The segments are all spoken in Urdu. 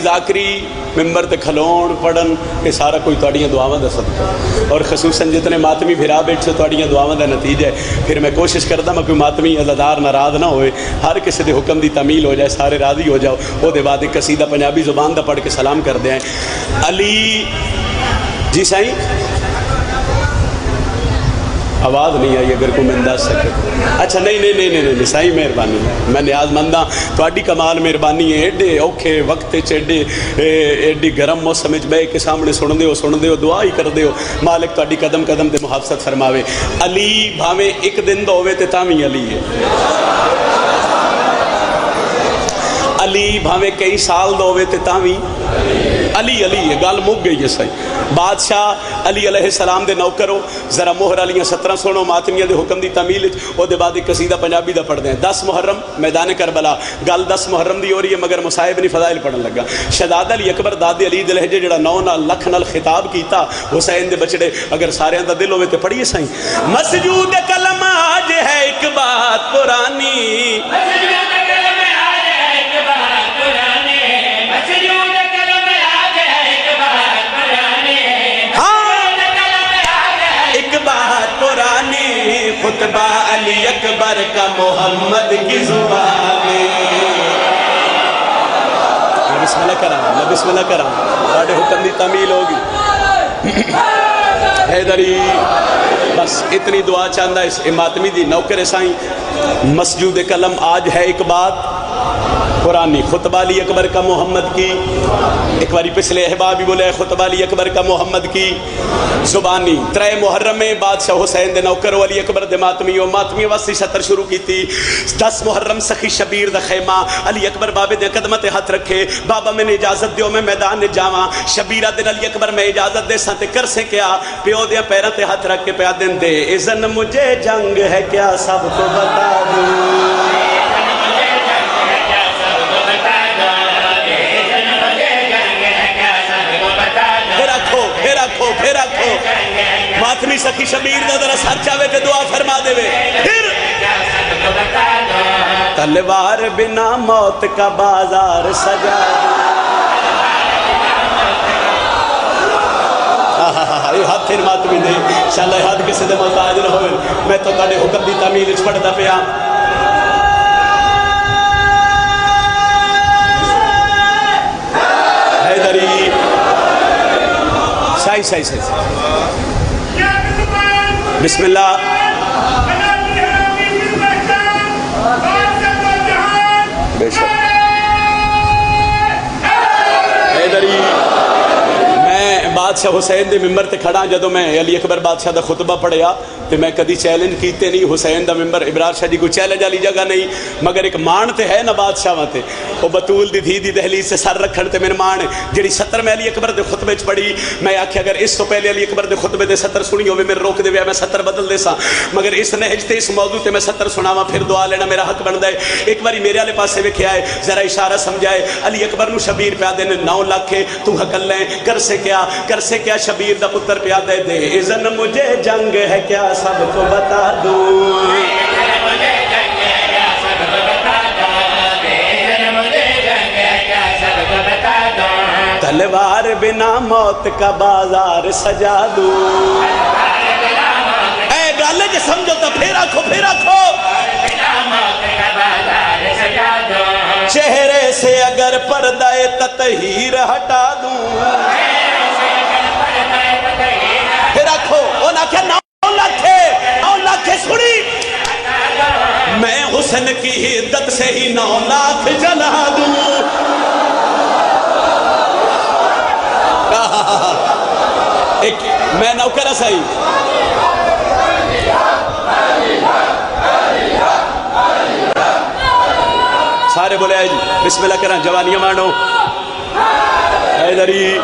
ذاکری ممبر تے کھلون پڑھن یہ سارا کوئی تواڈیاں دعاواں دا صدقہ، اور خصوصاً جتنے ماتمی بھرا بیٹھے تواڈیاں دعاواں دا نتیجہ ہے۔ پھر میں کوشش کردا میں کوئی ماتمی عزادار ناراض نہ ہوئے، ہر کسی دے حکم دی تعمیل ہو جائے، سارے راضی ہو جاؤ۔ وہ دے بعد ایک قصیدہ پنجابی زبان دا پڑھ کے سلام کر دیں۔ علی جی سائیں آواز نہیں آئی، اگر کوئی میں دس سکے۔ اچھا نہیں سائیں مہربانی، میں نیاز مند ہاں، تہاڈی کمال مہربانی ہے۔ ایڈے اوکھے وقت ایڈی گرم موسم بہ کے سامنے سن دے ہو دعا ہی کر ہو۔ مالک تہاڈی قدم قدم تے محافظت فرماوے۔ علی بھاویں ایک دن دا ہوئے تے تاویں علی ہے، علی بھاویں کئی سال دا ہوئے تے تاویں علی ہے، گل مک گئی ہے۔ صحیح بادشاہ علی علیہ السلام دے نوکر ہو، ذرا موہر علیاں 17 سنو ماتمیاں دے حکم دی تعمیل، او دے بعد ایک قصیدہ پنجابی دا پڑھ دیں۔ 10 محرم میدان کربلا، گل 10 محرم دی ہو رہی ہے مگر مصائب نہیں فضائل پڑھن لگا۔ شہزادہ علی اکبر دادے علی دے لہجے جڑا 9 نال لکھ نال خطاب کیتا حسین دے بچڑے، اگر سارے دا دل ہوئے تے پڑھیے سائیں۔ مسجود کلم آج ہے ایک بات پرانی، خطبہ علی اکبر کا محمد کی زبان میں بسم اللہ کرام ساڑھے حکم دی تعمیل ہوگی۔ حیدری بس اتنی دعا چاندہ اس ماتمی دی نوکر سائیں۔ مسجود قلم آج ہے ایک بات قرآنی، خطبہ علی اکبر کا محمد کی، ایک باری پچھلے احباب بھی بولے خطبہ علی اکبر کا محمد کی زبانی۔ 3 محرم میں بادشاہ حسین دے نوکر علی اکبر دے ماتمی واسی شطر شروع کی تھی۔ 10 محرم سخی شبیر دا خیمہ، علی اکبر بابے دے قدمت ہاتھ رکھے، بابا میں نے اجازت دیو میں میدان نے جاواں، شبیرہ دن علی اکبر میں اجازت دے سانتے کر سے کیا، پیو دے پیرہ تے ہاتھ رکھ کے پیا دن دے اذن مجھے جنگ ہے کیا سب کو بتا دوں، پھر رکھو ماتمی سخی شبیر دا ذرا سر چاہے تے دعا فرما دے وے۔ پھر تلوار بنا موت کا بازار سجا، یہ ہاتھ پھر ماتمی دے انشاءاللہ ہاتھ کسی دے محتاج نہ ہوئے۔ میں تو کاڑے حکم دی تعمیل اچ پڑھدا پیا۔ حیدری صحیح بسم اللہ۔ بے شک حیدری میں بادشاہ حسین دے ممبر تے کھڑا جدو میں علی اکبر بادشاہ دا خطبہ پڑھیا تے میں کدی چیلنج کیتے نہیں، حسین دا ممبر ابرار شاہ جی کو چیلنج والی جگہ نہیں، مگر ایک مان تے ہے نا بادشاہ تے وہ بطول دی دھی دی دہلیز سے سر رکھن تے میرے مان جڑی 70 میں علی اکبر دے خطبے چ پڑھی، میں آکھیا اگر اس تو پہلے علی اکبر دے خطبے دے 70 سنی ہوئے میرے روک دے ویا میں 70 بدل دے سا، مگر اس نہج تے اس موضوع تے میں 70 سناواں پھر دعا لینا میرا حق بندا ہے۔ ایک باری میرے والے پاسے ویکھیا ہے، ذرا اشارہ سمجھائے، علی اکبر نو شبیر پیا دے 9 لاکھ تو حقل لیں کر سے کیا شبیر دا پتر پیا دے دے اذن مجھے جنگ ہے کیا سب کو بتا دوں، تلوار بنا موت کا بازار سجا دوں۔ اے گالے جے سمجھو تو پھر آکھو چہرے سے اگر پردہ تطہیر ہٹا دوں، پھر آکھو اونا کیا 9 لاکھ سنی، میں حسن کی حدت سے ہی 9 لاکھ جلا دوں۔ ایک میں نوکر سائی سارے بولے آئے جی بسم اللہ کریں جوانیاں مانو۔ حیدری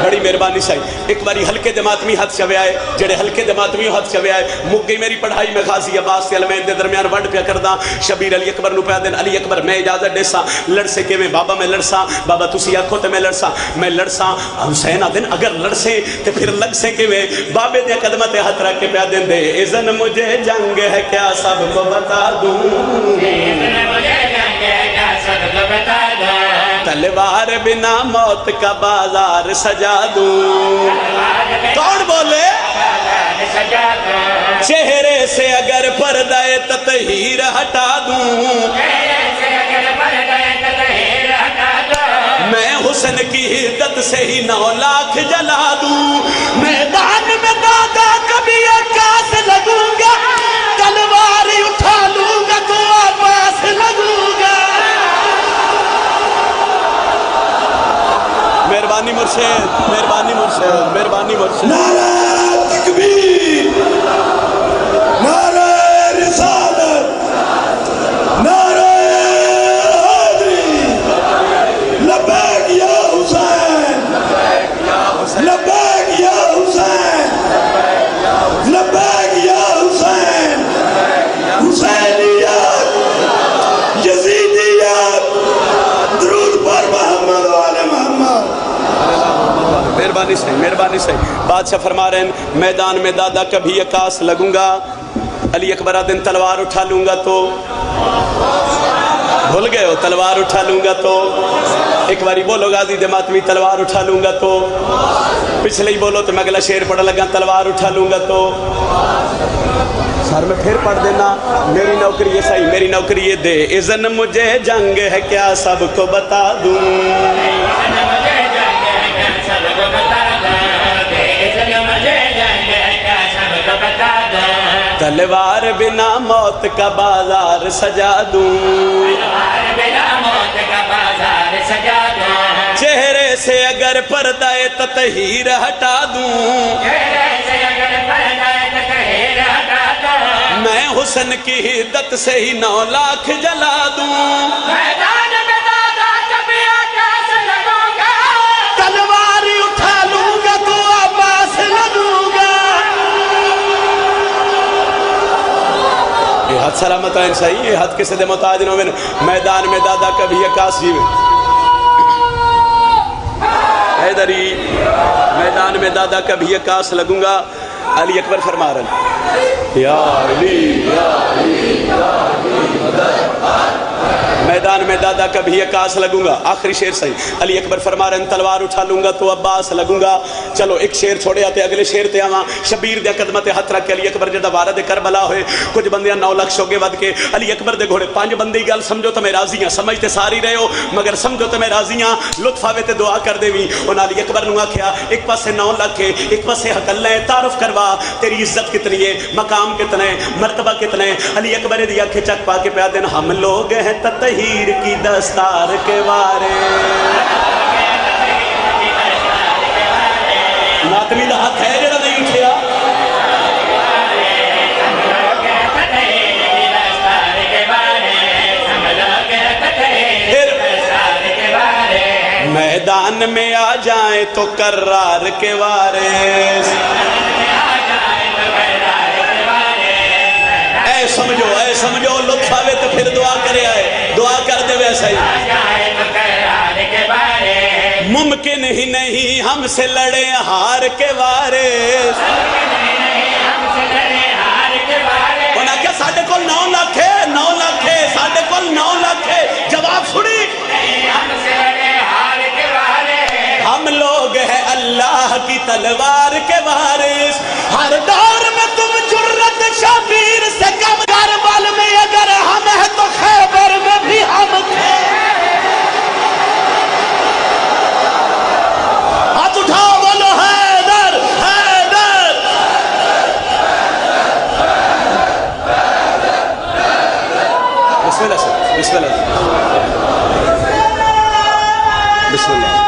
بڑی مہربانی سائی ایک باری ہلکے دماتمی ہاتھ چوے آئے، جڑے ہلکے دماتمی ہاتھ چوے آئے، مک گئی میری پڑھائی میں غازی عباس سے علمین دے درمیان ونڈ پیا کردہ، شبیر علی اکبر نو پیا دن علی اکبر میں اجازت دے سا لڑ سے کہ میں بابا میں لڑسا، بابا تسی آکھو تے میں لڑسا حسین آدن اگر لڑ سے تے پھر لگ سے کہ میں بابے دے قدمت ہاتھ رکھ کے پیا دن دے اذن مجھے جنگ ہے کیا سب کو بتا دوں، تلوار بنا موت کا بازار سجا دوں. کون بولے؟ چہرے سے اگر پردہ تطہیر ہٹا دوں، میں حسن کی حدت سے ہی 9 لاکھ جلا دوں. میدان میں دادا کبھی عکاس لگوں گا، تلوار اٹھا لوں گا تو عباس لگوں گا. مہربانی مرشد، مہربانی مرشد، مہربانی مرشد. نعرہ تکبیر، نعرہ رسالت، نعرہ حیدری، لبیک یا حسین، لبیک یا حسین، لبیک یا حسین. حسینیت، یزیدیت، درود پر محمد و آل محمد. مہربانی سے، مہربانی سے. بادشاہ فرما رہے ہیں میدان میں دادا کبھی عکاس لگوں گا، علی اکبر دن تلوار اٹھا لوں گا تو. بھول گئے ہو؟ تلوار اٹھا لوں گا تو. ایک باری بولو غازی دے ماتمی تلوار اٹھا لوں گا تو. پچھلے ہی بولو تو میں اگلا شعر پڑھ لگا تلوار اٹھا لوں گا تو. سر میں پھر پڑھ دینا میری نوکری یہ صحیح، میری نوکری یہ دے. اذن مجھے جنگ ہے کیا سب کو بتا دوں، تلوار بنا موت کا بازار سجا دوں. چہرے سے اگر پردہ تطہیر ہٹا دوں، میں حسن کی حدت سے ہی 9 لاکھ جلا دوں. تلوار اٹھا لوں گا تو عباس لگوں گا. یہ حد سلامت آئین صحیح، یہ حد کسی دے محتاج نہ میں. میدان میں دادا کبھی عکاس جی میں حیدری، میدان میں دادا کبھی عکاس لگوں گا. علی اکبر فرما رہے ہیں یا علی یا علی یا علی مدد. میدان میں دادا کبھی عکاس لگوں گا. آخری شعر صحیح. علی اکبر فرما رہے ہیں تلوار اٹھا لوں گا تو عباس لگوں گا. چلو ایک شعر چھوڑے آتے اگلے شعر تے آواں. شبیر دے قدمت ہاتھ رکھ کے علی اکبر جدا وارد کربلا ہوئے. کچھ بندیاں 9 لاکھ شوگے ود کے علی اکبر دے گھوڑے 5 بندی گل سمجھو تو میں راضی ہاں. سمجھتے ساری رہے ہو مگر سمجھو تو میں راضی ہاں. لطف آوے تے دعا کر دیویں. انہاں علی اکبر نو آکھیا ایک پاسے 9 لاکھ ہے ایک پاسے حق اللہ ہے، تعارف کروا تیری عزت کتنی ہے، مقام کتنا ہے، مرتبہ کتنا ہے. علی اکبر دی آنکھیں چک پا کے پیا دین ہم لوگ ہیں تطہیر کی دستار کے وارے. ماتمی دا ہاتھ ہے جڑا نہیں اٹھیا. میدان میں آ جائیں تو کرار کے وارث. اے سمجھو لطف آوے تو پھر دعا کرے آئے. دعا کر دے ویسا ہی. ممکن ہی نہیں ہم سے لڑے ہار کے وارث. انہاں کیا ساڑھے کو 9 لاکھ ہے 9 لاکھ ہے ساڑھے کو 9 لاکھ ہے. جواب سنی ہم لوگ ہیں اللہ کی تلوار کے وارث. ہر دور میں تم جرت شبیر سے کم. کربل میں اگر ہم ہیں تو خیبر میں بھی ہم تھے. ہاتھ اٹھاؤ بولو حیدر حیدر. بسم اللہ سر بسم اللہ بسم اللہ.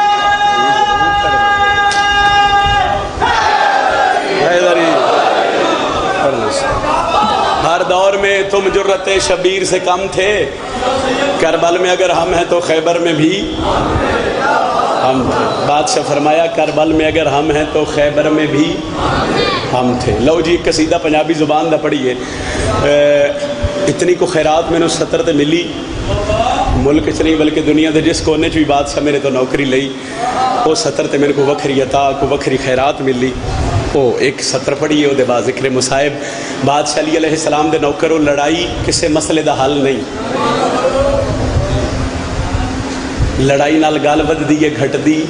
ہر دور میں تم جرت شبیر سے کم تھے. کربل میں اگر ہم ہیں تو خیبر میں بھی ہم تھے. بادشاہ فرمایا کربل میں اگر ہم ہیں تو خیبر میں بھی ہم تھے. لو جی قصیدہ پنجابی زبان دا پڑھیے. اتنی کو خیرات میں نے 70 تے ملی ملک چ نہیں بلکہ دنیا دے جس کونے چ بھی بادشاہ میرے تو نوکری لئی وہ 70 تے میرے کو وکھری عطا کو وکھری خیرات ملی. وہ ایک 70 پڑھیے وہ دے بعد ذکر مصائب. بادشاہ علی علیہ السلام دے نوکروں لڑائی کسے مسئلے دا حل نہیں. لڑائی نال گل وددی ہے گھٹدی،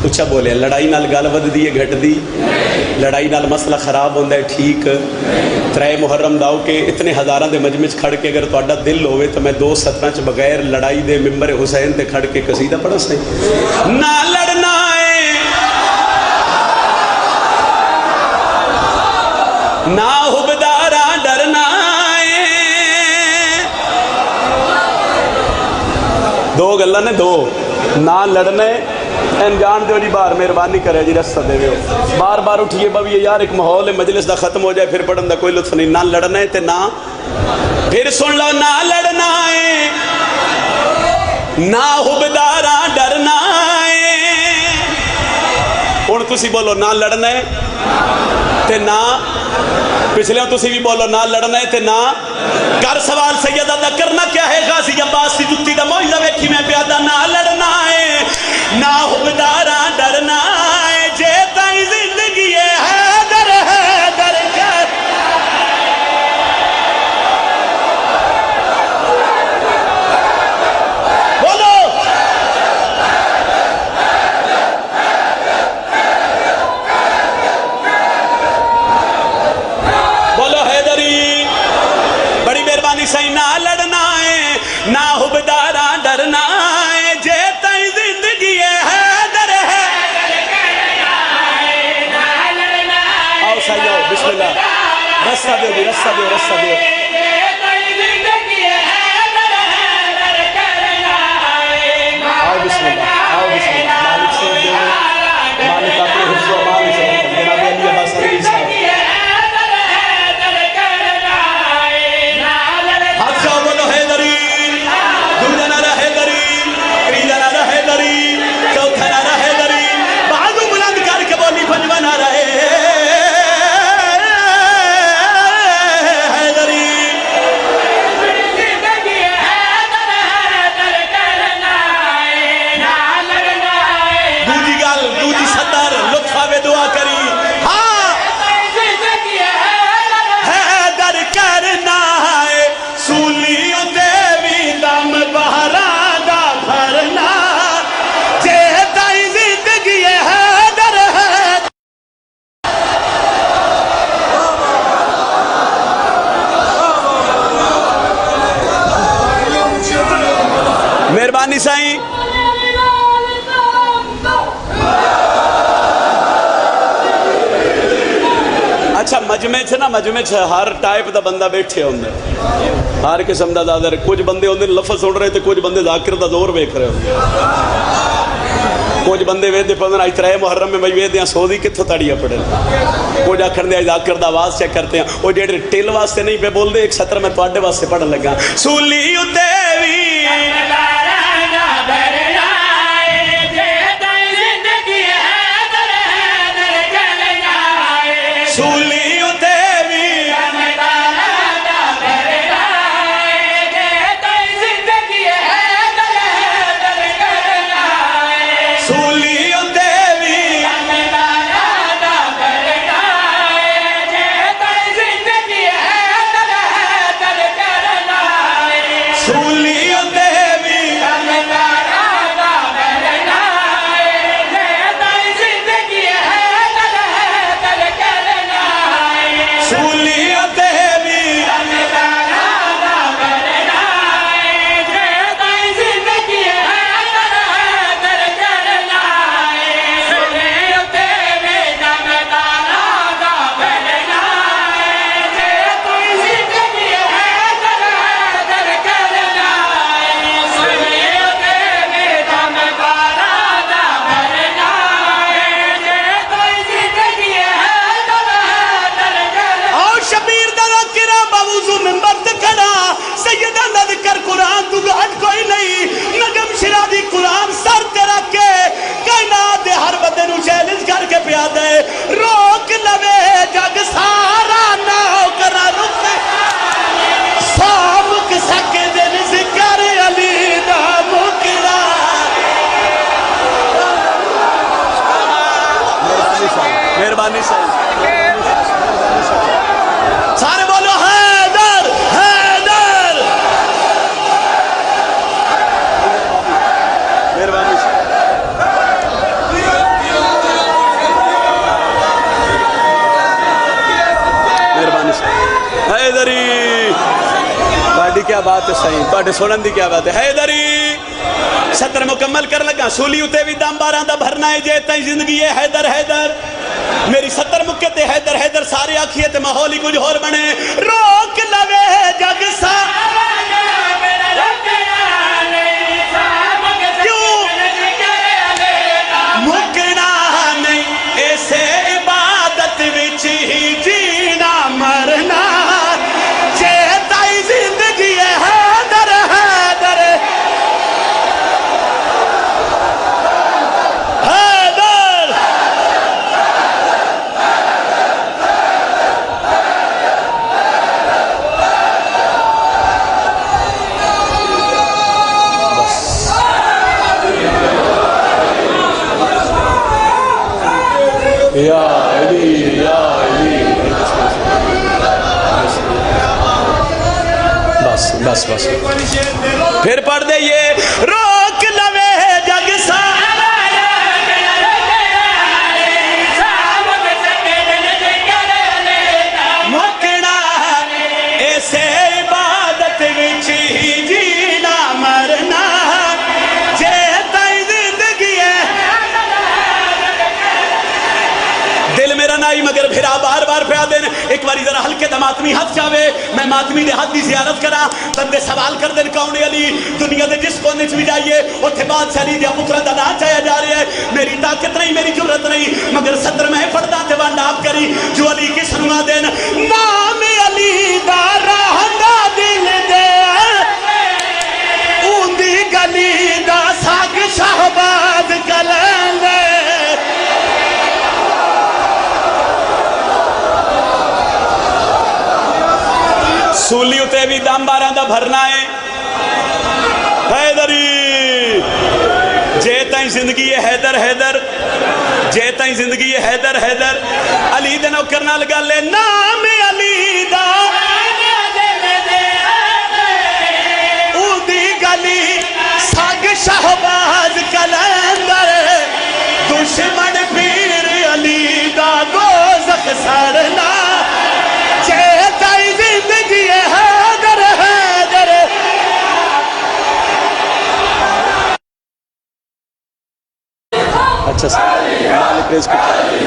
اچھا بولے، لڑائی نال گل وددی ہے گھٹدی، لڑائی نال مسئلہ خراب ہوتا ہے ٹھیک۔ 3 محرم داؤ کے اتنے ہزاراں دے مجمع کھڑ کے اگر تہاڈا دل ہوئے تو میں 2 سطراں چ بغیر لڑائی دے ممبر حسین تے کھڑ کے قصیدہ پڑھا سی۔ نہ لڑنا ہے نہ حبدارا ڈرنا ہے، 2 گلاں نے، 2 نہ لڑنا ہے، این جان دیو جی باہر مہربانی کرے جی رستہ دے دیو، بار بار اٹھیے بابی یار ایک ماحول ہے مجلس دا ختم ہو جائے پھر پڑھن دا کوئی لطف نہیں۔ نہ لڑنا ہے تے نہ، پھر سن لو، نہ لڑنا ہے نہ حبدارا ڈرنا ہے۔ ہن تسی بولو نہ لڑنا ہے تے نہ، پچھلے تسی بھی بولو نہ لڑنا ہے تے نہ۔ کر سوال سیدہ دا کرنا کیا ہے، غازی عباس دی جتی دا معجزہ ویکھی میں پیادا۔ نہ لڑنا ہے نہ حبدارا ڈرنا ہے، جے تائیں زندگی ہے حیدر حیدر کر۔ بولو بولو حیدری، بڑی مہربانی سے نہ لڑنا ہے نہ حبدارا ڈرنا ہے، جے تائیں زندگی ہے حیدر حیدر کرنا ہے، نہ لڑنا ہے۔ آؤ سائیں آؤ، بسم اللہ، رستہ دیو جی، رستہ دیو، رستہ دیو۔ آؤ بسم اللہ، آؤ بسم اللہ، مالک سے دیو، مالک اپنے حفظ و امان سے جناب علی عباس علی صاحب۔ ہاتھ جاؤ بولو حیدری، دوجا نعرہ حیدری، تیجا نعرہ حیدری، چوتھا نعرہ حیدری، بازو بلند کر کے بولی پنجواں نعرہ حیدری۔ دوجی گل، دوجی سطر، لطف آوے دعا کری، ہاں حیدر کرنا ہے، سولی اتے بھی دم بہراں دا بھرنا، جے تائیں زندگی ہے حیدر حیدر۔ مہربانی سائیں، اچھا مجمع چ نا، مجمع چ ہر ٹائپ دا بندہ بیٹھے ہوندے، ہر قسم دا دادر، کچھ بندے ہوندے لفظ سن رہے تے کچھ بندے ذاکر دا زور ویکھ رہے ہوندے، کچھ بندے ویدے پڑھن آج 3 محرم میں بھائی ویدے ہیں سودی کتھوں تاڑیاں پڑھن، کچھ آکھن دے ذاکر دا آواز چیک کرتے ہیں، وہ جڑے ٹل واسطے نہیں پہ بول دے، ایک سطر میں تواڈے واسطے پڑھن لگا، سولی اتے وی سولی اتے بھی سولی اتے بھی سولی کیا بات ہے صحیح تو سنن دی کیا بات ہے حیدری سطر مکمل کر لگا سولی اتے بھی دم باراں دا بھرنا ہے جے تائیں زندگی ہے حیدر حیدر میری سطر مکتے حیدر حیدر سارے آکھیے تے ماحول ہی کچھ اور بنے روک لوے جگ سا کیوں مکنا نہیں ایسے عبادت وچ ہی جینا مرنا جے تائیں زندگی ہے حیدر حیدر حیدر یا علی یا علی بس بس بس پھر پڑھ دے یہ روک لوے جگ سا مکنا ایسے عبادت وچ ہی جینا مرنا جے تائیں زندگی ہے دل میرا نائی مگر پھرا بار بار پہ دین ایک باری ذرا ہلکے دا ماتمی ہاتھ چاہوے میں ماتمی دے ہاتھ دی زیارت کرا بندے سوال کر دین کون علی دنیا دے جس کونے بھی جائیے اتھے بادشاہ علی دیا پترہ دا نا چاہیا جا رہے ہیں میری طاقت نہیں میری جرت نہیں مگر صدر میں پڑھدا تے وانڈا آپ کری جو علی کی سنوا دین نام علی دا رہندا دل دے اون دی گلی دا ساگ شہباز کلن دے سولی اتے بھی دم باراں دا بھرنا ہے حیدری جے تائیں زندگی ہے حیدر حیدر جے تائیں زندگی ہے حیدر حیدر علی دے نوکر نال گل ہے نام علی دا او دی گلی ساگ شہباز کلندر دشمن پیر علی دا دوزخ سڑنا جے تائیں زندگی ہے حیدر حیدر اچھا سر پریز کی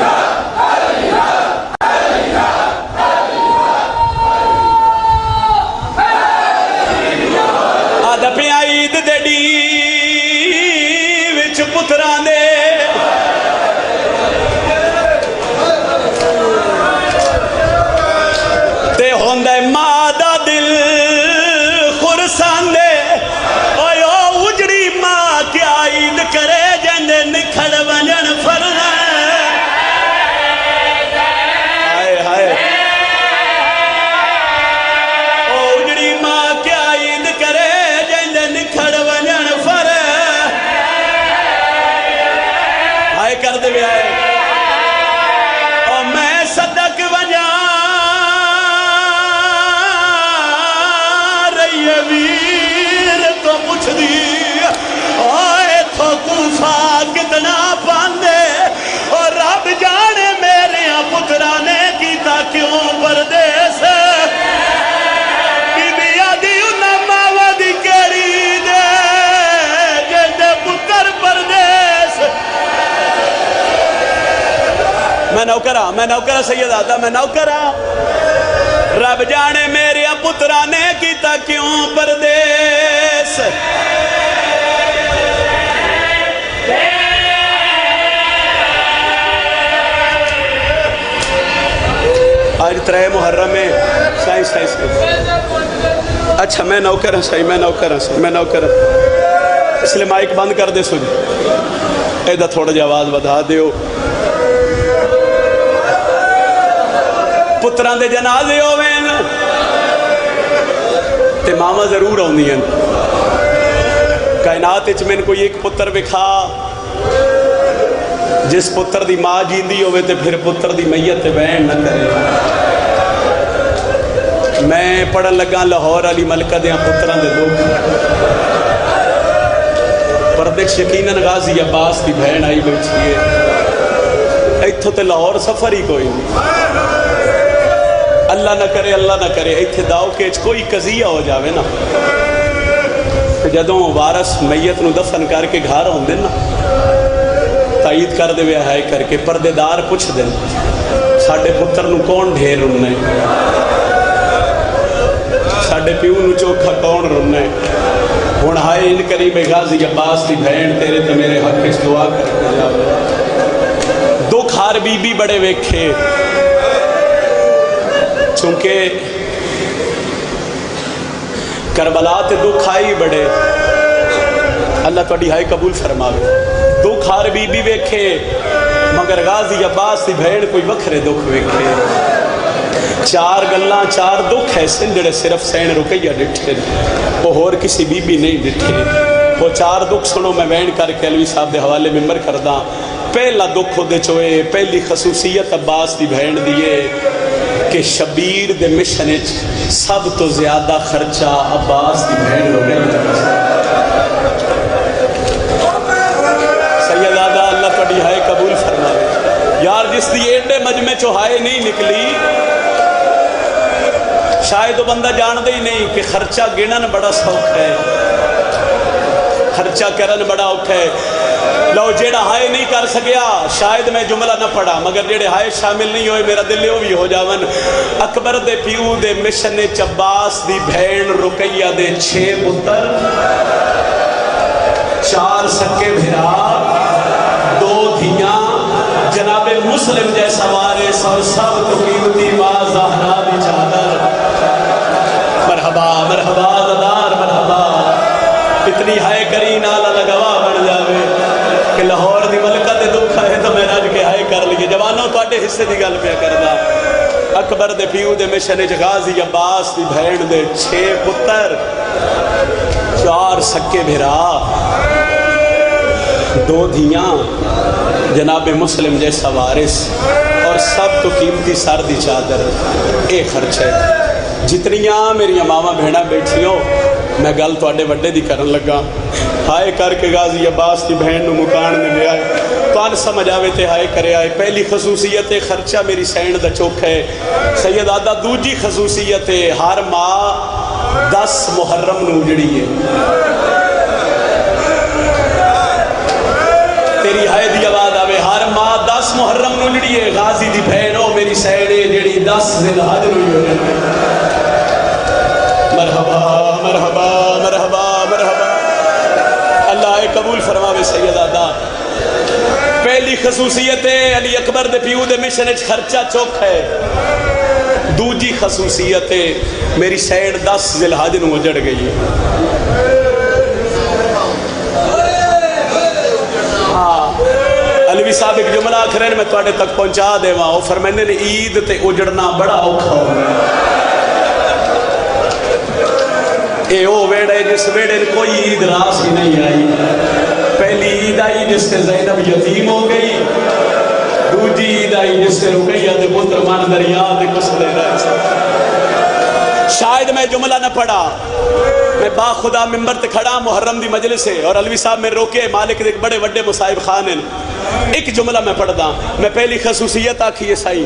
آدھا پہ عید دے ڈی وچ پتران دے تے ہوندے ماں دا دل خرسان دے اویو اجڑی ماں کیا عید کرے جندے نکھڑ ونجن فرنا ہائے ہائے او اجڑی ماں کیا عید کرے جندے نکھڑ ونجن فر ہائے کر دے بھی آئے او میں صدق ونجا ویر تو پوچھ دی آئے تو کوفہ کتنا پاندے اور رب جانے میرے پترانے کیتا کیوں پردیس بی بی آدھی انہاں ماوا دی کیڑی دے جندے پتر پردیس میں نوکرہ سید آدھا میں نوکرہ رب جانے میرے پترانے کیتا کیوں پردیس آج ترے محرم میں سائنس اچھا میں نوکر ہوں صحیح میں نوکر ہوں اس لئے مائک بند کر دے سن ایدہ تھوڑا جا آواز بدا دیو پتران دے جنازے ہوئے تے ماما ضرور ہوندی ہیں کائنات اچھ میں کوئی ایک پتر بکھا جس پتر دی ماں جیندی ہوئے تے پھر پتر دی میت بین نہ کرے میں پڑھن لگا لاہور علی ملکہ دیاں پتران دے دو پردیکش یقیناً غازی عباس دی بہن آئی بیٹھی ہے ایتھو تے لاہور سفر ہی کوئی نہیں اللہ نہ کرے ایتھے داؤ کے کوئی قضیہ ہو جاوے نا، جدوں وارث میت نو دفن کر کے گھر ہوندے نا، تائید کر دے ہائے کر کے پردے دار پوچھ دیں ساڈے پتر نو کون ڈھیر رننا ہے، ساڈے پیو نو چوکھا کون رننا ہے، ہن ہائے ان کریم غازی عباس دی بہن تیرے تے میرے حق وچ دعا کر کے جاوے۔ دکھ ہار بی بی بڑے ویکھے، چونکہ کربلا تے دکھ آئی بڑے، اللہ تہاڈی ہائے قبول فرماوے۔ دکھ ہار بی بی ویکھے مگر غازی عباس دی بہن کوئی وکھرے دکھ ویکھے۔ چار گلاں چار دکھ ایسے جڑے صرف سین رقیہ ڈٹھے، وہ ہور کسی بی بی نہیں ڈٹھے۔ وہ چار دکھ سنو میں وین کر کے علوی صاحب دے حوالے ممبر کرداں۔ پہلا دکھ دے چوئے، پہلی خصوصیت عباس دی بہن دیئے کہ شبیر دے مشن وچ سب تو زیادہ خرچہ عباس دی بہن ہو گئی۔ سیدادہ اللہ تہاڈی ہائے قبول فرمائے۔ یار جس دی ایڈے مجمع چو ہائے نہیں نکلی، شاید وہ بندہ جان دے ہی نہیں کہ خرچہ گنن بڑا سوکھ ہے، خرچہ کرن بڑا اوکھا ہے۔ لو جیڑا ہائے نہیں کر سکیا شاید میں جملہ نہ پڑھا، مگر جیڑے ہائے شامل نہیں ہوئے میرا دل بھی ہو جاون۔ اکبر دے پیو دے مشن عباس دی بہن رقیہ دے 6 پتر، 4 سکے بھرا، 2 دھیاں، جناب مسلم جیسا وارث اور سب تو قیمتی ماں زہرا دی چادر۔ مرحبا مرحبا ددار مرحبا، اتنی ہائے کری نالا لگوا بن جاوے کہ لاہور دی ملکہ دے دکھ ہے تو میں رج کے ہائے کر لیے۔ جوانوں تواڈے حصے دی گل پہ کردا۔ اکبر دے پیو دے مشن وچ غازی عباس دی بہن دے 6 پتر، 4 سکے بھرا، 2 دھیاں، جناب مسلم جیسا وارث اور سب تو قیمتی سر دی چادر۔ اے خرچ ہے۔ جتنیاں میری ماما بہناں بیٹھیوں میں گل تواڈے وڈے دی کرن لگا۔ ہائے کر کے غازی عباس دی بہن نو مکان میں لے آئے، تو سمجھ آوے تے ہائے کرے آئے۔ پہلی خصوصیت خرچہ میری سینڈ دا چوکھ ہے۔ سیدادہ دوجی خصوصیت ہر ماں 10 محرم نو جڑی ہے تیری ہائے دی آواز آوے، ہر ماں 10 محرم نو جڑی ہے غازی دی بہن او میری سینڈ جڑی 10 ذی الحج نو جڑی ہے۔ مرحبا مرحبا مرحبا مرحبا، اللہ قبول فرماوے سیدادہ۔ پہلی خصوصیت علی اکبر دے پیو دے مشن وچ خرچہ چوکھ ہے۔ دوجی خصوصیت میری سینڈ 10 ذی الحج نو اجڑ گئی۔ علوی صاحب ایک جملہ آخرین میں تواڈے تک پہنچا دے وہاں، وہ فرمیندے نے عید تے اجڑنا بڑا اوکھا ہو گیا۔ اے او ویڑے جس ویڑے کوئی عید راس ہی نہیں آئی۔ پہلی عید آئی جس سے زینب یتیم ہو گئی، دوجی عید آئی جس سے رقیہ دے پتر مان دریا دے کسلے رہے۔ شاید میں جملہ نہ پڑھا، میں با خدا ممبر تے کھڑا محرم دی مجلس ہے اور علوی صاحب میں روکے مالک دے بڑے وڈے مصائب خان ہیں۔ ایک جملہ میں پڑھ دا، میں پہلی خصوصیت آکھی سائی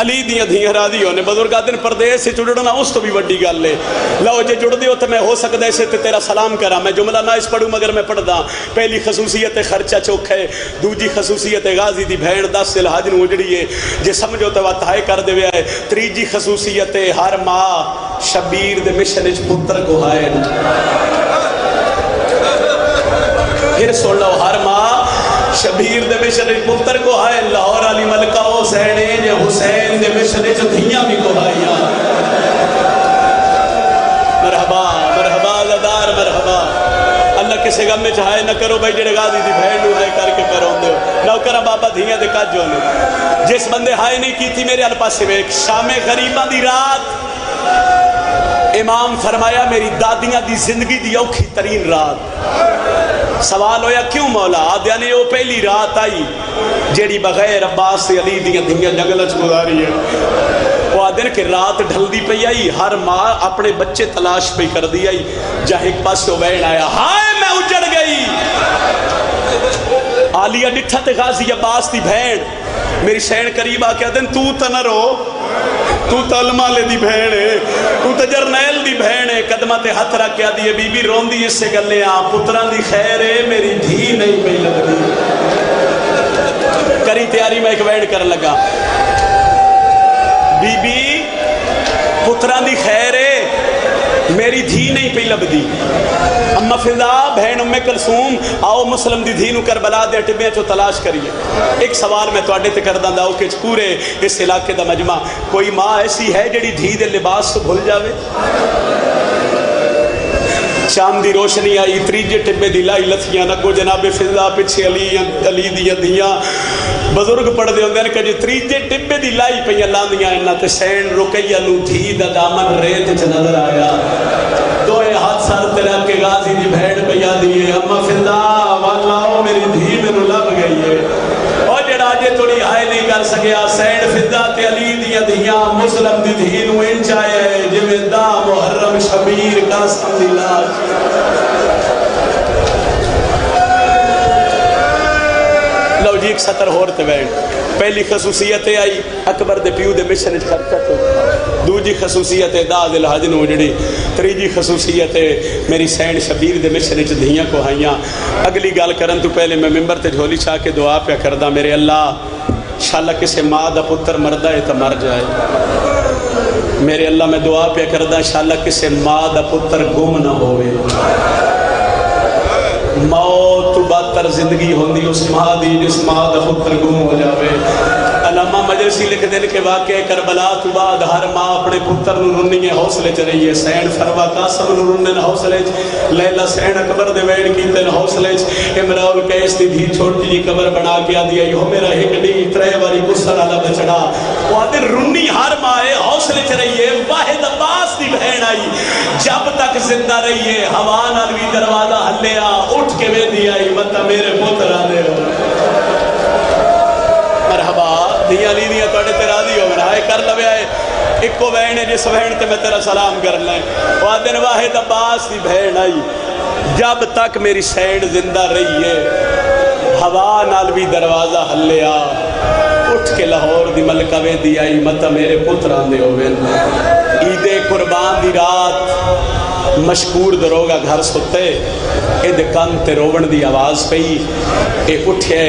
علی دیاں دھیاں راضی ہونے بزرگاں دن پردیس سے جڑنا اس تو بھی وڈی گل ہے۔ لو جے جڑ دیو تو میں ہو سکتا ہے اسے تیرا سلام کرا، میں جملہ نہ اس پڑھوں مگر میں پڑھ دا۔ پہلی خصوصیت خرچہ چوکھ ہے، دوجی خصوصیت غازی دی بہن 10 ذی الحج نو اجڑی ہے جے سمجھو تو وتھائے کر دے ہے۔ تیجی خصوصیت ہر ماں شبیر دے مشن وچ پتر کو ہائے۔ پھر سن لو، ہر ماں شبیر دے مشن وچ پتر کو ہائے۔ لاہور علی ملکہ حسین جے حسین دے مشن وچ دھیاں بھی کو ہائیاں۔ مرحبا مرحبا زدار مرحبا۔ اللہ کسے غم میں چاہے نہ کرو بھائی جڑے غازی دی بہن نو ہائے کر کے کرو دے نوکرا بابا دھیاں دے کج ہونے۔ جس بندے ہائے نہیں کی تھی میرے ال پاسے ویکھ، شام غریباں دی رات امام فرمایا میری دادیاں دی زندگی دی اوکھی ترین رات۔ سوال ہویا کیوں مولا؟ آدھیا نے وہ پہلی رات آئی جیڑی بغیر عباس سے علی دیاں دھیاں جنگل چ گزاری ہے۔ وہ آدھے کہ رات ڈھل دی پئی آئی، ہر ماں اپنے بچے تلاش پہ کر دی آئی، جہاں ایک پاس وین آیا، ہائے میں اجڑ گئی۔ عالیہ ڈٹھا تے غازی عباس دی بہن میری سین قریب آ کے آدھے تو تا نہ رو، تو تا علماء لے دی بہن ہے، تو تا جرنیل دی بہن ہے، قدمہ تے ہاتھ رکھ کے آدھی ہے بی بی رون دی اس سے گلے پتران دی خیر ہے میری دھی نہیں پہ لگنی۔ کری تیاری میں ایک وینڈ کر لگا، بی بی پتران دی خیر ہے میری دھی نہیں پہ لبدی۔ اما فضا بہن ام کلثوم آؤ مسلم دی دھی نو کربلا دے ٹبیاں چو تلاش کریے۔ ایک سوال میں تواڈے تے کرداں دا کہ پورے اس علاقے دا مجمع کوئی ماں ایسی ہے جڑی دھی دے لباس تو بھول جاوے؟ شام دی روشنی آئی تریجے ٹبے دی لائی لتھیاں نگو جناب فضا پچھے علی دی دھیاں بزرگ پڑھ دے ہوندے کہ جو تریجے ٹبے دی لائی پہ لاندیاں انہاں تے سین رکیہ نو دھی دا دامن ریت چ نظر آیا، دوئے ہاتھ سر تے رکھ کے غازی دی بھیڑ پہ یادی ہے اما فضا والا میری دھی میں لب گئی ہے۔ اور جڑا جے تھوڑی ہائے نہیں کر سکیا سین فضا تے علی دی دھیاں مسلم دی دھی نو انچایا ہے جویں دا محرم شبیر قاسم دی لاش۔ لو جی ایک سطر ہور تے بیٹھ، پہلی خصوصیت آئی اکبر دے پیو دے مشن وچ خرچہ تو، دوجی خصوصیت دا دل حج نو جڑی، تریجی خصوصیت میری سین شبیر دے مشن وچ دھیاں کو ہائیاں۔ اگلی گل کرن تو پہلے میں ممبر تے جھولی چاہ کے دعا پیا کردا میرے اللہ انشاءاللہ کسے ماں دا پتر مردہ ہے تو مر جائے، میرے اللہ میں دعا پیا کردا انشاءاللہ کسے ماں دا پتر گم نہ ہوئے، موت بہتر زندگی ہوندی اس ماں دی جس ماں دا پتر گم ہو جاوے۔ علامہ مجلسی لکھ دین کے واقعہ کربلا تو بعد ہر ماں اپنے پتر نو رنی حوصلے چ رہی ہے، سین فروا قاسم نو رنن حوصلے چ، لیلا سین اکبر دے ویڑ کیتن حوصلے چ، امراؤل قیس دی دھی چھوٹی جی قبر بنا کے آدھی ہے ہو میرا ایک نہیں ترے واری گسل والا بچڑا، وہ آدھے رنی ہر ماں ہے حوصلے چ رہی ہے۔ واحد عباس دی بہن آئی جب تک زندہ رہی ہے ہوا نال بھی دروازہ ہلیا اٹھ کے ویندی آئی متا میرے پتر آدھے ہو مرحبا دھیاں لی دیاں توڑے تے راضی ہو گنا ہے کر لوے آئے ایک کو بہن ہے جس بہن تے میں تیرا سلام کر لیں۔ وہ دن واحد عباس دی بہن آئی جب تک میری سین زندہ رہی ہے ہوا نال بھی دروازہ ہلیا اٹھ کے لاہور دی ملکہ ویندی آئی متا میرے پتر آندے ہو گئے۔ عید قربان دی رات مشکور دروگا گھر ستے اے دے کان تے روون دی آواز پئی، اے اٹھے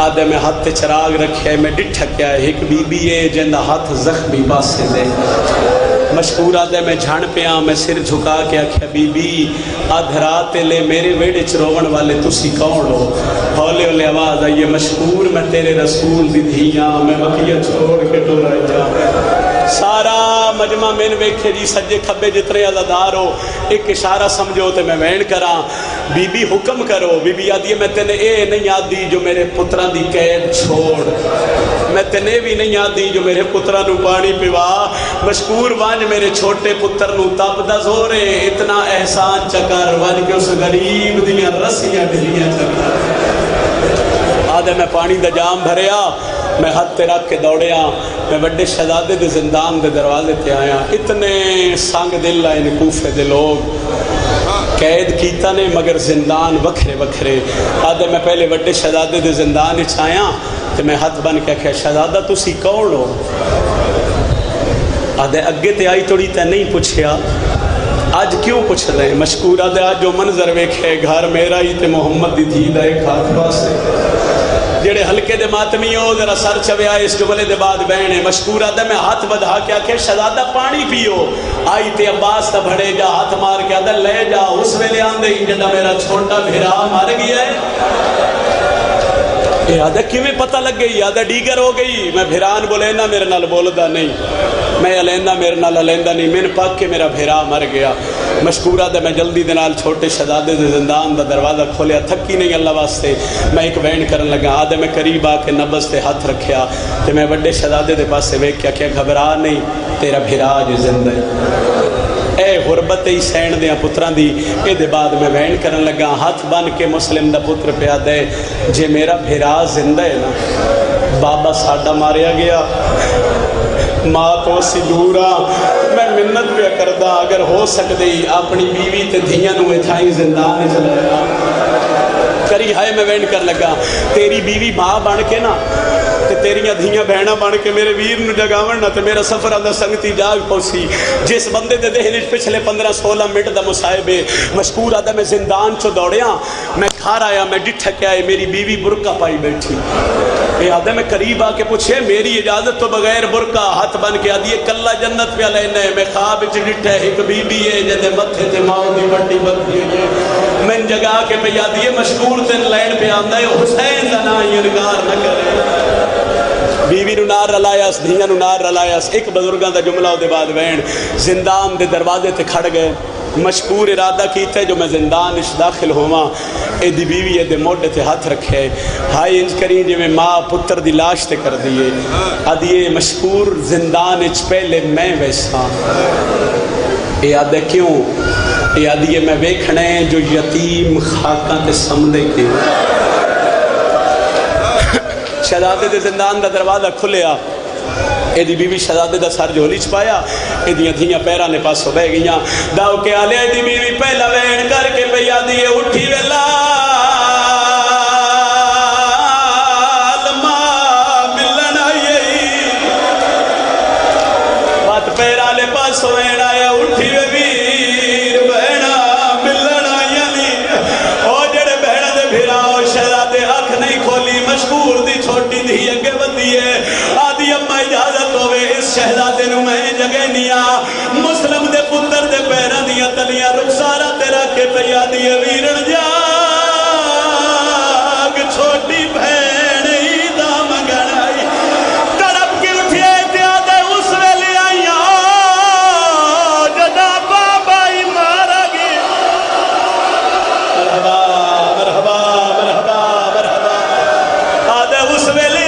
آدھے میں ہاتھ تے چراغ رکھے میں ڈٹھکیا ہے ایک بی بی ہے جندہ ہاتھ زخمی پاسے دے، مشکور آدھے میں جھان پیا میں سر جھکا کے آکھیا بی بی آدھ رات لے میرے ویڑے چ روون والے تسی کون ہو؟ ہولے ہولے آواز آئیے مشکور میں تیرے رسول دی دھیاں میں مکیہ چھوڑ کے ٹورا جا۔ سارا مجمع میں ویکھے جی سجے کھبے جتنے عزادار ہو ایک اشارہ سمجھو تے میں وین کراں بی بی حکم کرو، بی بی آدھی میں تینے اے نہیں آدھی جو میرے پتران دی قید چھوڑ، میں تینے بھی نہیں آدھی جو میرے پتران نو پانی پیوا، مشکور وانج میرے چھوٹے پتر نو تب دا زورے اتنا احسان چکر وانج کے اس غریب دیاں رسیاں ڈھلیاں چکر۔ آدھے میں پانی دا جام بھریا میں ہاتھ تے رکھ کے دوڑیا میں بڑے شہزادے دے زندان دے دروازے تے آیا، اتنے سنگ دل آئے کوفے دے لوگ قید کیتا نے مگر زندان وکھرے وکھرے۔ آدھے میں پہلے بڑے شہزادے دے زندان اچھ آیا تو میں ہاتھ بن کے کہا شہزادہ تسی کون ہو؟ آدھے اگے تے آئی توڑی تے نہیں پوچھیا آج کیوں پوچھ رہے ہیں؟ مشکور آدھے آج جو منظر ویکھے گھر میرا ہی تے محمد دی دھی دا ایک ہاتھ پاسے جڑے ہلکے دے ماتمی ہو ذرا سر چویا اس جملے دے بعد بہنے مشکور آدھے میں ہاتھ بدھا کے آکھے شہزادہ پانی پیو، آئی تے عباس تا بھڑے جا ہاتھ مار کے آدھے لے جا اس ویلے آندے ہی جڑا میرا چھوٹا بھیرا مار گیا ہے۔ یہ آدھے کیویں پتہ لگ گئی؟ آدھے ڈیگر ہو گئی، میں بھیران بولینا میرے نال بولدا نہیں، میں علیندہ میرے نال علیندہ نہیں، میں نے پاک کے میرا بھیرا مر گیا۔ مشکور آدھے میں جلدی دنال چھوٹے شہزادے دے زندان دا دروازہ کھولیا، تھکی نہیں اللہ واسطے میں ایک وین کرن لگا۔ آدھے میں قریب آ کے نبض تے ہاتھ رکھیا تے میں بڑے شہزادے دے پاس سے ویکھیا کہ گھبرا نہیں تیرا بھیرا جو زندہ ہے۔ اے غربت ہی سین دیاں پتران دی اے دے بعد میں وین کرن لگا ہاتھ بن کے مسلم دا پتر پیا دے جے میرا بھیرا زندہ ہے نا بابا ساڈا ماریا گیا ماں تو سی دورا میں منت پہ کردہ اگر ہو سکتے اپنی بیوی تے دھیاں نو اتھائی زندان چلایا کری ہائے میں وینڈ کر لگا تیری بیوی ماں بن کے نا تے تیریاں دھیاں بہنا بن کے میرے ویر نو جگاون نہ تے میرا سفر آندا سنگتی جاگ پوسی. جس بندے دے ذہن وچ پچھلے 15-16 منٹ دا مصاحبے مشکور آدا میں زندان چو دوڑیاں میں گھر آیا میں ڈٹھا کیا ہے میری بیوی برقع پائی بیٹھی. اے آدھے میں قریب آ کے پوچھے میری اجازت تو بغیر برقع ہاتھ بن کے آدھی کلا جنت پہ لینا ہے. میں خواب وچ ڈٹھا ایک بی بی ہے جدے متھے تے ماں دی بڑی بندی ہے. میں جگا کے پہ یادی ہے مشکور تے لین پہ آندا ہے حسین دا نام انکار نہ کرے. بیوی نو نار رلایا اس دھیاں نو نار رلایا اس. ایک بزرگاں دا جملہ دے بعد وین زندان دے دروازے تے کھڑ گئے. مشکور ارادہ کیتا ہے جو میں زندان اچ داخل ہوواں اے دی بیوی اے دے موڈے تے ہاتھ رکھے ہائی انج کریں جو میں ماں پتر دی لاش تے کر دیے. آدھیے مشکور زندان اچ پہلے میں ویسا. اے آدھے کیوں؟ اے آدھیے میں ویکھنے جو یتیم خاکاں تے سمدے کے. شہزادے دے زندان دا دروازہ کھلیا. اے دی بیوی شہزادے دا سر جھولی چ پایا. اے دیاں دھیاں پیراں نے پاسوں بہ گئیاں. داؤ کے آلے دی بیوی پہلا وین کر کے پہ آدھی اٹھی ویلا ماں ملن آئی. بات پیرا لے پاسوں وین آیا اٹھی وے ویر بہنا ملن آئی علی. او جڑے بہنا دے پھراؤ شہزادے اکھ نہیں کھولی. مشکور دی چھوٹی دھی اگے بدھی ہے. آدھی اما اجازت ہوئے اس شہزادے نو میں جگہ نیا مسلم دے پتر دے پیرا دیا تلیاں رخسارا تیرا کے پیا دی ویرن جاگ چھوٹی بہن ہی دا مگن آئی. تڑپ کی اٹھئے اتیادے اس ویلے آئیاں جدا بابائی مارا گی. مرحبا مرحبا مرحبا مرحبا. آدھے اس ویلے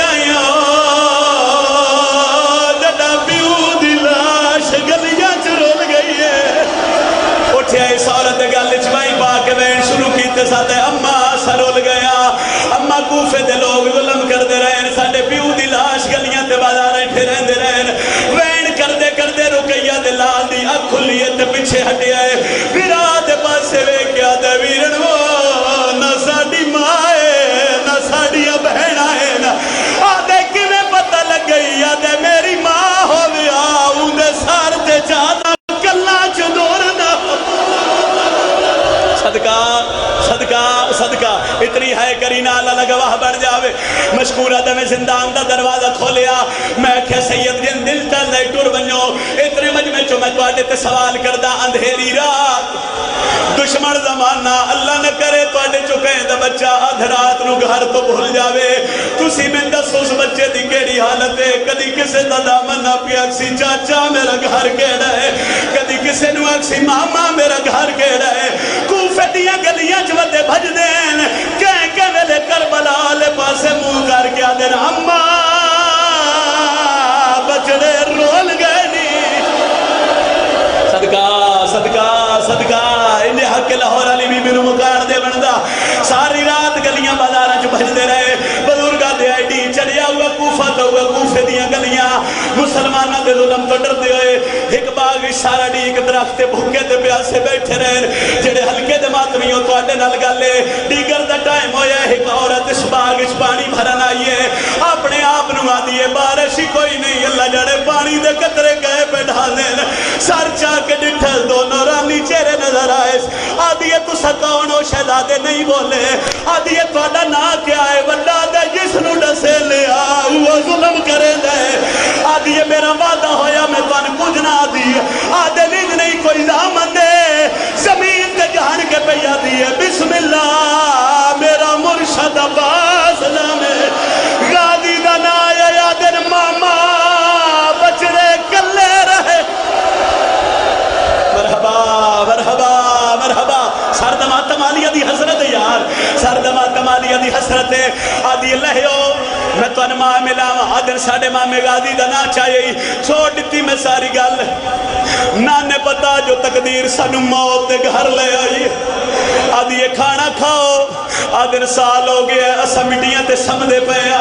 ساتھ اما سرول گیا. اما کوفے دے لوگ ظلم کر دے رہے ساڑے پیو دی لاش گلیاں تے بازار اٹھے رہن دے رہے. وین کر دے رکیہ دے لال دی اکھ کھلی تے پیچھے ہٹے آئے. پھرا دے پاسے وے کیا دے ویرن وہ نہ ساڑی مائے نہ ساڑی بہن آئے نا. آدھے کی میں پتہ لگ گئی آدھے میری ماں ہو گیا اندے سار تے جانا کلہ چدورنا. صدقہ صدقہ صدقہ اتنی ہے کرینا اللہ گواہ بڑھ جاوے. مشکورہ دے میں زندان دا دروازہ کھولیا. میں کہ سید جن دل چل دے ٹور بنو اتنے مجمع چو میں توڑے تے سوال کردہ اندھیری رات دشمن زمانہ اللہ نہ کرے توڑے چکے دا بچہ آدھ رات نو گھر تو بھول جاوے. تسی میں دس اس بچے دی کیڑی حالت ہے. کدی کسے دا دامن نہ پی اکسی چاچا میرا گھر کیڑا ہے. کدی کسے نو اکسی ماما میرا گھر کیڑا ہے. کوفے دیاں گلیاں چوتے بھج دین کہ ویلے کربلا لے پاسے منہ کر کے آدھے اماں بچڑے رول گئے نی. صدقہ صدقہ صدقہ انہیں حق لاہور علی بی بی نو مکان دے بندہ. ساری رات گلیاں بازاراں چ بھج دے رہے. بزرگاں دے آئی ڈی چڑھیا ہوا کوفہ تو ہوا کوفے دیاں گلیاں مسلمانہ دے ظلم تو ڈردے ہوئے. ایک باغ اشارہ ڈی ایک درخت بھوکے دے پیاسے بیٹھے رہے. جڑے ہلکے دے ماتمیوں تو آڈے نل گالے دیگر دا ٹائم ہویا. ایک عورت اس باغ اس پانی بھرن آئیے. اپنے آپ نو آدھیے بارشی کوئی نہیں اللہ جڑے پانی دے قطرے گئے پہ ڈھالیں. سر چاہ کے ڈٹھل دونوں رانی چہرے نظر آئے. آدھیے تو سکونو شہزادے نہیں بولے. آدھیے تو آڈا نا کیا ہے وڈا دے جس نو ڈسے لے وہ ظلم کرے دے. آدھیے میرا وعدہ ہویا میں تو ان کچھ نہ آدھیے. آدھے لگ نہیں کوئی زامن دے زمین تے جہان کے پہ یادیے بسم اللہ میرا مرشد عباس نامے غازی دا نایا یادن ماما بچڑے کلے رہے. مرحبا مرحبا مرحبا. سردما تمالیہ دی حضرت یار سردما تمالیہ دی حضرت آدھی لہیو میں تو انماء ملاوا آدھر ساڑے ماں میں غازی دا نا چاہیے. چھوڑ دیتی میں ساری گل نانے پتا جو تقدیر سنو موت دے گھر لے آئی. آدھی یہ کھانا کھاؤ. آدھر سال ہو گیا اسا مٹیاں تے سمدے پیا.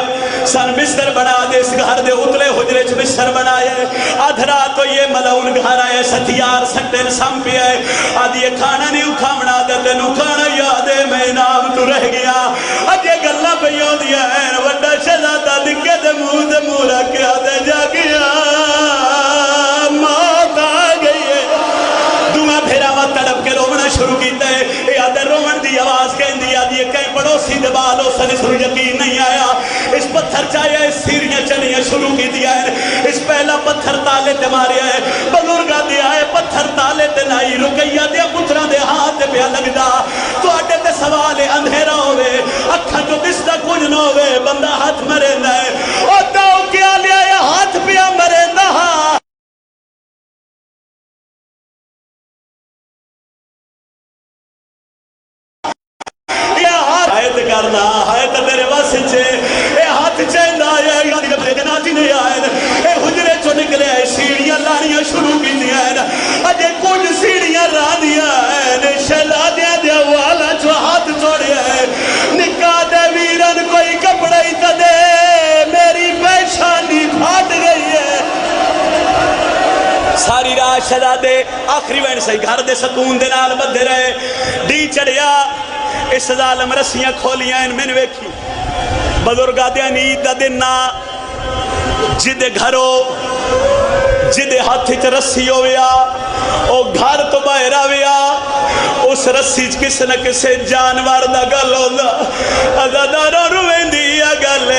سن بستر بنا دے اس گھر دے اتلے حجرے چ بستر بنائے. آدھرا تو یہ ملعون گھر آئے ستیار سٹن سم پہ آئے. آدھی یہ کھانا نہیں کھاونا دے نو کھانا یادے میں انعام تو رہ گیا. اجے گلا پیوں دیا ہے وڈا شہزادہ دکھے دے وقت اس یقین نہیں آیا اس پتھر چاہیے اس سیڑھیاں چلیاں شروع کی دیا ہے اس پہلا پتھر تالے تے ماریا ہے بزرگاں دیا ہے پتھر تالے تے لائی رقیہ دے پتراں دے ہاتھ پہ لگدا تواڈے تے سوال اندھیرا ہوے اکھاں تو دسدا کچھ نہ ہوے بندہ ہاتھ مریندا ہے او تو کیا لیا ہے ہاتھ پہ مریندا کرنا ہے تو تیرے واسطے اے ہاتھ چیندا ہے یعنی کہ جنازی نہیں آئے اے حجرے چوں نکلے اے سیڑھیاں لانیاں شروع کیتیاں ہیں اجے کچھ سیڑھیاں رانیاں ہیں شہزادیاں دے والا چوں ہاتھ چھوڑیا ہے نکاح دے ویرن کوئی کپڑا ہی تے دے میری پیشانی پھٹ گئی ہے ساری رات شہزادے آخری وین سہی گھر دے سکون دے نال بدھے رہے ڈی چڑھیا اس ظالم رسیاں کھولیاں ان میں نے ویکھی بزرگا دیا نیت دا دننا جدے گھرو جدے ہاتھ چ رسی ہویا او گھر تو باہر آویا اس رسی چ کس نہ کسے جانور دا گل ہوندا ازادارا رویندی گل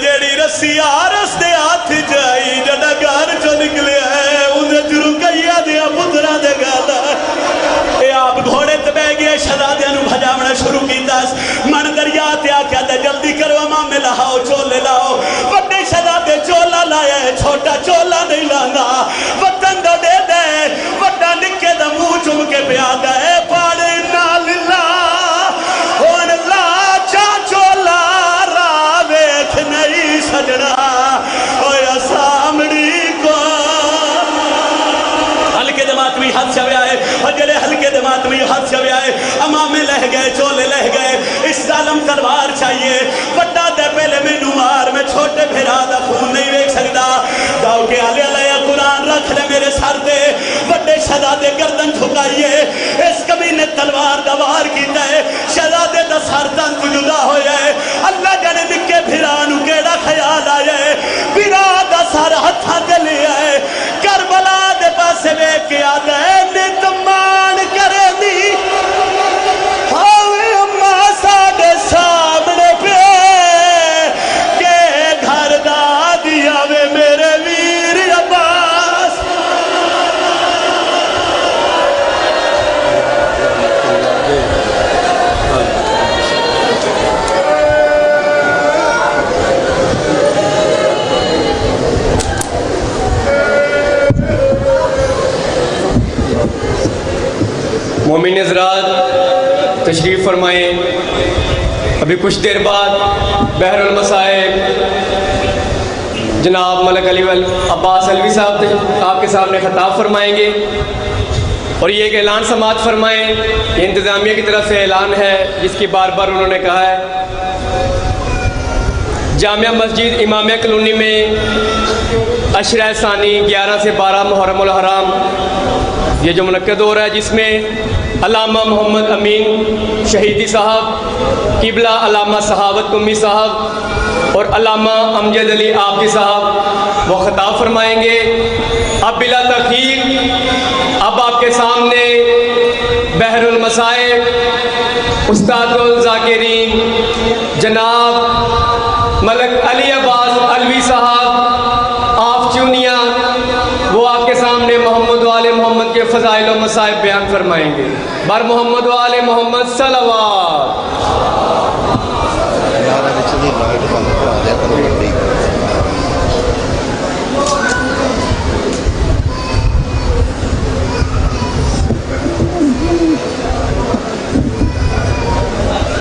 جیڑی رسی آرس دے ہاتھ جائی جڑا گھر چوں نکلیا ہے اندر رقیہ دیا پتراں دے گل اے آپ گھوڑے تے بہ گئے شہزادیاں نو بھجاونا شروع کیتا من دریا تے آکھیا تے جلدی کرو امامے لاؤ چولے لاؤ بڑے شہزادے چولا لایا ہے چھوٹا چولا نہیں لانا وطن دو دے دے بڑا نکے دا منہ چوم کے پیادا ہے پاڑے نال اللہ ہون لا چا چولا راویکھ نہیں سجنا ہویا سامڑی کو ہلکے جماعت میں ہاتھ چھویا ہے جڑے ہلکے دماغ میں ہاتھ چھویا ہے امامے لہ گئے چولے لہ گئے اس ظالم تلوار چاہیے بڑا دے پہلے میں نمار میں چھوٹے بھیرا دا خون نہیں ویکھ سکدا داؤ کے آلے علیہ قرآن رکھ لے میرے سر دے بڑے شہزادے گردن جھکائیے اس کبھی نے تلوار دا وار کیتا ہے شہزادے دا سر تن کو جدا ہویا ہے اللہ جانے نکے بھیرانو کیڑا خیال آیا ہے بھیرا دا سر ہتھاں دے لیا ہے کربلا دے پاسے ویکھ کے آتا ہے نتمان کرے دی ہاوے اماں ساڑے سامنے پہ کہ گھر دا دیا وے میرے ویر عباس مومن حضرات تشریف فرمائیں ابھی کچھ دیر بعد بحر المصائب جناب ملک علی عباس علوی صاحب آپ کے سامنے خطاب فرمائیں گے اور یہ ایک اعلان سماعت فرمائیں یہ انتظامیہ کی طرف سے اعلان ہے جس کی بار بار انہوں نے کہا ہے جامعہ مسجد امامیہ کلونی میں عشرہ ثانی 11 سے 12 محرم الحرام یہ جو منعقد ہو رہا ہے جس میں علامہ محمد امین شہیدی صاحب قبلہ علامہ صحابت قمی صاحب اور علامہ امجد علی آبدی صاحب وہ خطاب فرمائیں گے اب بلا تاخیر اب آپ کے سامنے بحر المصائب استاد الذاکرین جناب ملک علی عباس علوی صاحب آف چونیا وہ آپ کے سامنے محمد و آل محمد کے فضائل و مصائب بیان فرمائیں گے بر محمد و آل محمد صلوات